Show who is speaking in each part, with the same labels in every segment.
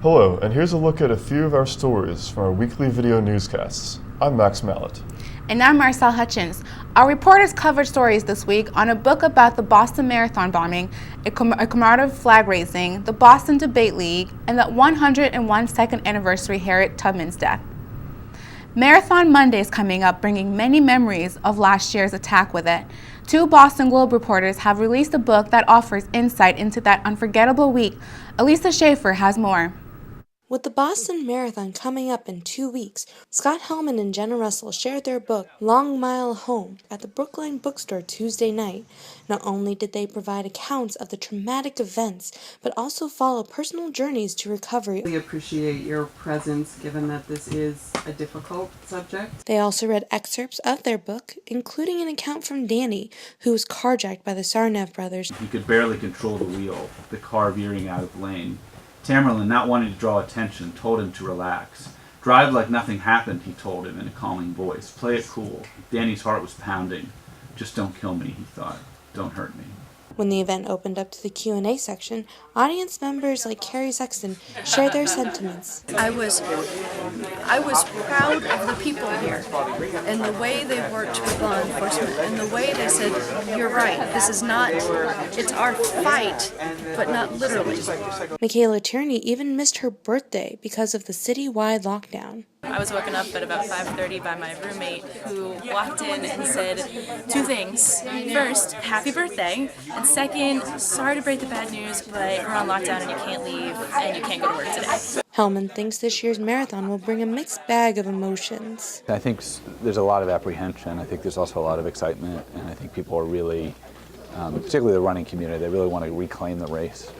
Speaker 1: Hello, and here's a look at a few of our stories from our weekly video newscasts. I'm Max Mallet.
Speaker 2: And I'm Marcel Hutchins. Our reporters covered stories this week on a book about the Boston Marathon bombing, a commemorative flag raising, the Boston Debate League, and the 101st anniversary Harriet Tubman's death. Marathon Monday is coming up, bringing many memories of last year's attack with it. Two Boston Globe reporters have released a book that offers insight into that unforgettable week. Elisa Schaefer has more.
Speaker 3: With the Boston Marathon coming up in 2 weeks, Scott Hellman and Jenna Russell shared their book, Long Mile Home, at the Brookline Bookstore Tuesday night. Not only did they provide accounts of the traumatic events, but also follow personal journeys to recovery.
Speaker 4: We appreciate your presence, given that this is a difficult subject.
Speaker 3: They also read excerpts of their book, including an account from Danny, who was carjacked by the Sarnev brothers.
Speaker 5: He could barely control the wheel, the car veering out of lane. Tamerlan, not wanting to draw attention, told him to relax. Drive like nothing happened, he told him in a calming voice. Play it cool. Danny's heart was pounding. Just don't kill me, he thought. Don't hurt me.
Speaker 3: When the event opened up to the Q&A section, audience members like Carrie Sexton shared their sentiments.
Speaker 6: I was proud of the people here and the way they worked with law enforcement and the way they said, you're right, this is not, it's our fight, but not literally.
Speaker 3: Michaela Tierney even missed her birthday because of the citywide lockdown.
Speaker 7: I was woken up at about 5:30 by my roommate who walked in and said two things. First, happy birthday, and second, sorry to break the bad news, but we're on lockdown and you can't leave and you can't go to work today.
Speaker 3: Hellman thinks this year's marathon will bring a mixed bag of emotions.
Speaker 8: I think there's a lot of apprehension. I think there's also a lot of excitement, and I think people are really, particularly the running community, they really want to reclaim the race.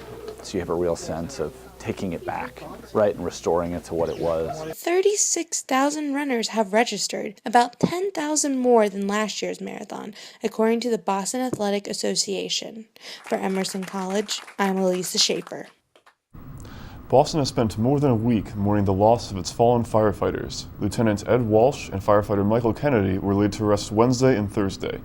Speaker 8: So you have a real sense of taking it back, right, and restoring it to what it was.
Speaker 3: 36,000 runners have registered, about 10,000 more than last year's marathon, according to the Boston Athletic Association. For Emerson College, I'm Elisa Schaefer.
Speaker 1: Boston has spent more than a week mourning the loss of its fallen firefighters. Lieutenant Ed Walsh and firefighter Michael Kennedy were laid to rest Wednesday and Thursday.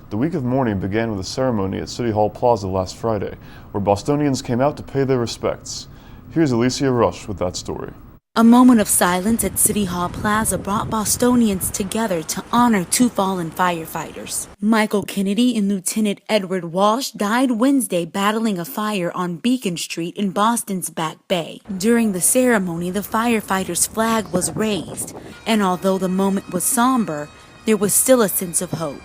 Speaker 1: The week of mourning began with a ceremony at City Hall Plaza last Friday, where Bostonians came out to pay their respects. Here's Alicia Rush with that story.
Speaker 9: A moment of silence at City Hall Plaza brought Bostonians together to honor two fallen firefighters. Michael Kennedy and Lieutenant Edward Walsh died Wednesday battling a fire on Beacon Street in Boston's Back Bay. During the ceremony, the firefighters' flag was raised, and although the moment was somber, there was still a sense of hope.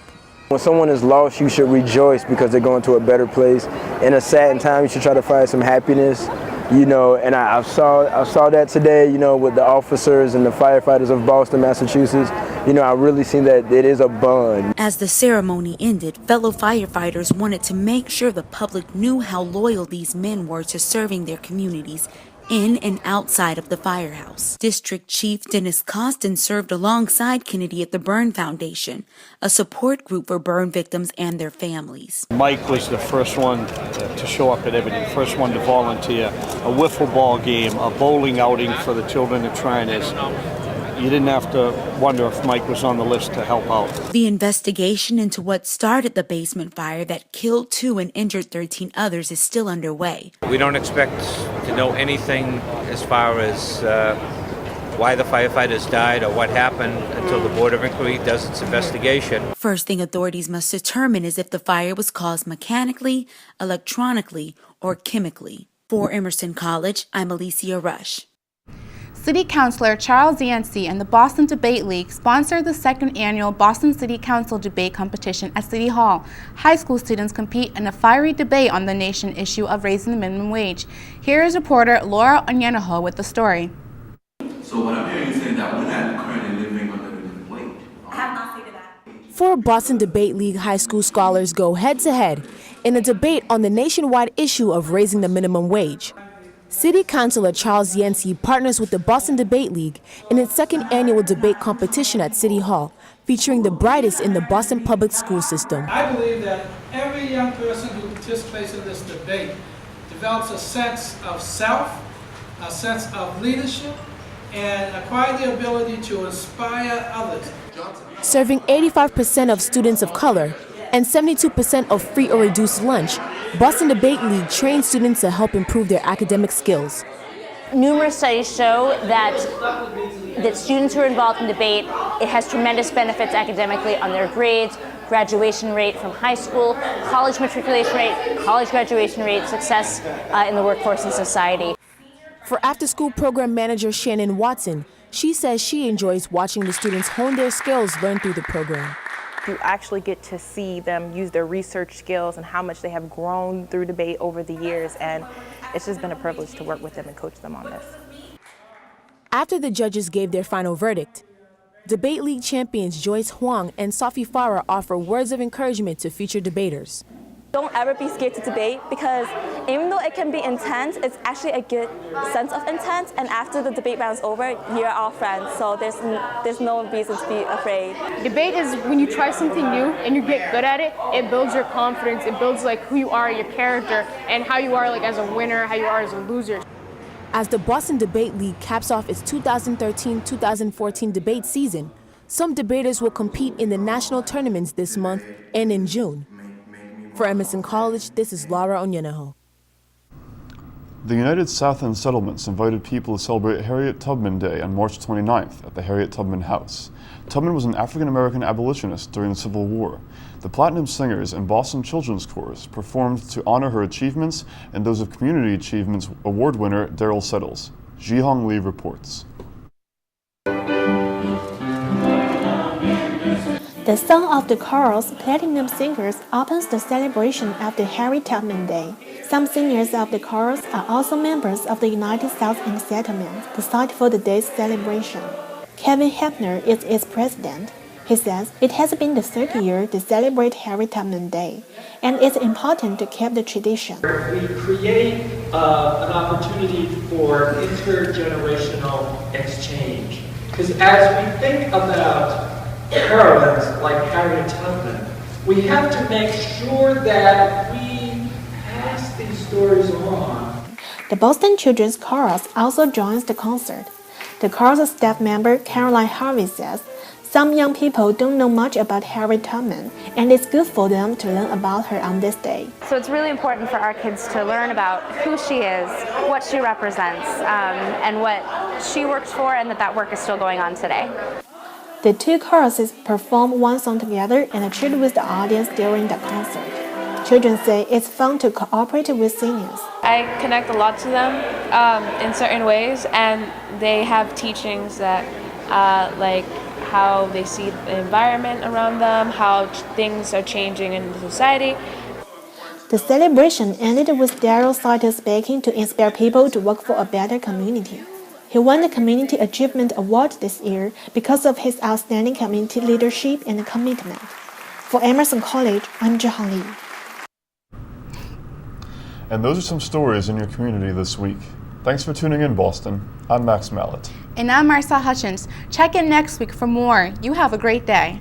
Speaker 10: When someone is lost, you should rejoice because they're going to a better place. In a sad time, you should try to find some happiness. And I saw that today, with the officers and the firefighters of Boston, Massachusetts. I really seen that it is a bond.
Speaker 9: As the ceremony ended, fellow firefighters wanted to make sure the public knew how loyal these men were to serving their communities in and outside of the firehouse. District Chief Dennis Costin served alongside Kennedy at the Burn Foundation, a support group for burn victims and their families.
Speaker 11: Mike was the first one to show up at everything, first one to volunteer. A wiffle ball game, a bowling outing for the children of Triners. You didn't have to wonder if Mike was on the list to help out.
Speaker 9: The investigation into what started the basement fire that killed 2 and injured 13 others is still underway.
Speaker 12: We don't expect to know anything as far as why the firefighters died or what happened until the Board of Inquiry does its investigation.
Speaker 9: First thing authorities must determine is if the fire was caused mechanically, electronically, or chemically. For Emerson College, I'm Alicia Rush.
Speaker 2: City Councilor Charles Yancey and the Boston Debate League sponsored the second annual Boston City Council debate competition at City Hall. High school students compete in a fiery debate on the nation issue of raising the minimum wage. Here is reporter Laura Onyanaho with the story.
Speaker 13: So what I'm hearing is saying that we're not currently living under the minimum wage. I have not figured that.
Speaker 14: 4 Boston Debate League high school scholars go head-to-head in a debate on the nationwide issue of raising the minimum wage. City Councilor Charles Yancey partners with the Boston Debate League in its second annual debate competition at City Hall, featuring the brightest in the Boston public school system.
Speaker 15: I believe that every young person who participates in this debate develops a sense of self, a sense of leadership, and acquire the ability to inspire others.
Speaker 14: Serving 85% of students of color and 72% of free or reduced lunch, Boston Debate League trains students to help improve their academic skills.
Speaker 16: Numerous studies show that students who are involved in debate, it has tremendous benefits academically on their grades, graduation rate from high school, college matriculation rate, college graduation rate, success in the workforce and society.
Speaker 14: For after-school program manager Shannon Watson, she says she enjoys watching the students hone their skills learned through the program.
Speaker 17: You actually get to see them use their research skills and how much they have grown through debate over the years, and it's just been a privilege to work with them and coach them on this.
Speaker 14: After the judges gave their final verdict, Debate League champions Joyce Huang and Sophie Farah offer words of encouragement to future debaters.
Speaker 18: Don't ever be scared to debate, because even though it can be intense, it's actually a good sense of intense, and after the debate round's over, you're all friends, so there's no reason to be afraid.
Speaker 19: Debate is when you try something new and you get good at it, it builds your confidence, it builds like who you are, your character, and how you are like as a winner, how you are as a loser.
Speaker 14: As the Boston Debate League caps off its 2013-2014 debate season, some debaters will compete in the national tournaments this month and in June. For Emerson College, this is Laura Onyenaho.
Speaker 1: The United South End Settlements invited people to celebrate Harriet Tubman Day on March 29th at the Harriet Tubman House. Tubman was an African-American abolitionist during the Civil War. The Platinum Singers and Boston Children's Chorus performed to honor her achievements and those of Community Achievements Award winner Daryl Settles. Ji-Hong Lee reports.
Speaker 20: The Song of the Chorus Platinum Singers opens the celebration of the Harriet Tubman Day. Some singers of the chorus are also members of the United South End Settlement, the site for the day's celebration. Kevin Hefner is its president. He says it has been the third year to celebrate Harriet Tubman Day, and it's important to keep the tradition.
Speaker 21: We create an opportunity for intergenerational exchange, because as we think about heroines like Harriet Tubman, we have to make sure that we pass these stories on.
Speaker 20: The Boston Children's Chorus also joins the concert. The chorus staff member Caroline Harvey says some young people don't know much about Harriet Tubman, and it's good for them to learn about her on this day.
Speaker 22: So it's really important for our kids to learn about who she is, what she represents, and what she worked for, and that work is still going on today.
Speaker 20: The two choruses perform one song together and chill with the audience during the concert. Children say it's fun to cooperate with seniors.
Speaker 23: I connect a lot to them in certain ways, and they have teachings that like how they see the environment around them, how things are changing in the society.
Speaker 20: The celebration ended with Daryl Settles speaking to inspire people to work for a better community. He won the Community Achievement Award this year because of his outstanding community leadership and commitment. For Emerson College, I'm Ji-Hong Lee.
Speaker 1: And those are some stories in your community this week. Thanks for tuning in, Boston. I'm Max Mallet.
Speaker 2: And I'm Marcel Hutchins. Check in next week for more. You have a great day.